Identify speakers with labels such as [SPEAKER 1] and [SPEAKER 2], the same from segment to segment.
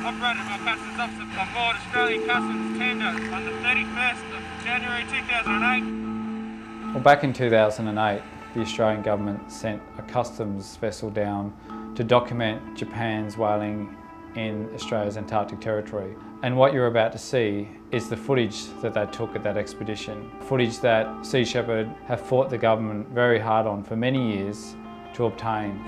[SPEAKER 1] operated by Customs Officer on board Australian Customs tender on the 31st of January 2008.
[SPEAKER 2] Well, back in 2008, the Australian government sent a customs vessel down to document Japan's whaling in Australia's Antarctic territory. And what you're about to see is the footage that they took at that expedition. Footage that Sea Shepherd have fought the government very hard on for many years to obtain.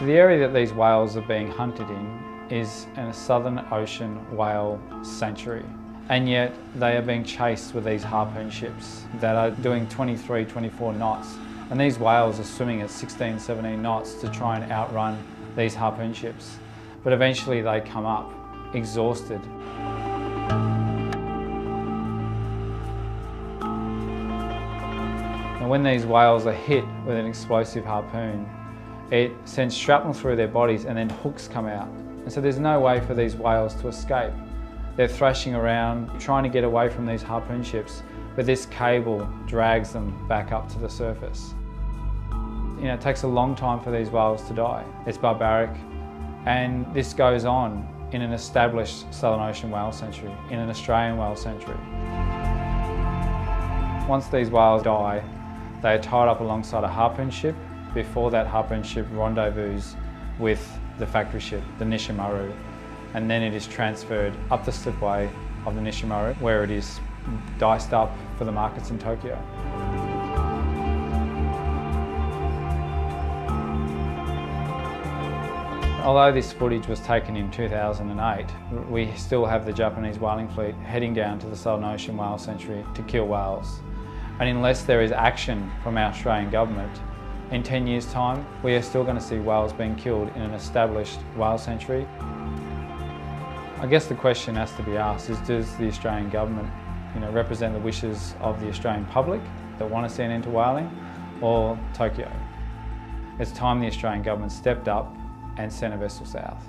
[SPEAKER 2] So the area that these whales are being hunted in is in a Southern Ocean whale sanctuary. And yet they are being chased with these harpoon ships that are doing 23, 24 knots. And these whales are swimming at 16, 17 knots to try and outrun these harpoon ships. But eventually they come up exhausted. And when these whales are hit with an explosive harpoon, it sends shrapnel through their bodies and then hooks come out. And so there's no way for these whales to escape. They're thrashing around, trying to get away from these harpoon ships, but this cable drags them back up to the surface. You know, it takes a long time for these whales to die. It's barbaric, and this goes on in an established Southern Ocean whale sanctuary, in an Australian whale sanctuary. Once these whales die, they are tied up alongside a harpoon ship before that harpoon ship rendezvous with the factory ship, the Nishimaru, and then it is transferred up the slipway of the Nishimaru, where it is diced up for the markets in Tokyo. Although this footage was taken in 2008, we still have the Japanese whaling fleet heading down to the Southern Ocean whale sanctuary to kill whales. And unless there is action from our Australian government, in 10 years' time, we are still going to see whales being killed in an established whale sanctuary. I guess the question has to be asked is, does the Australian government, represent the wishes of the Australian public that want to see an end to whaling, or Tokyo? It's time the Australian government stepped up and sent a vessel south.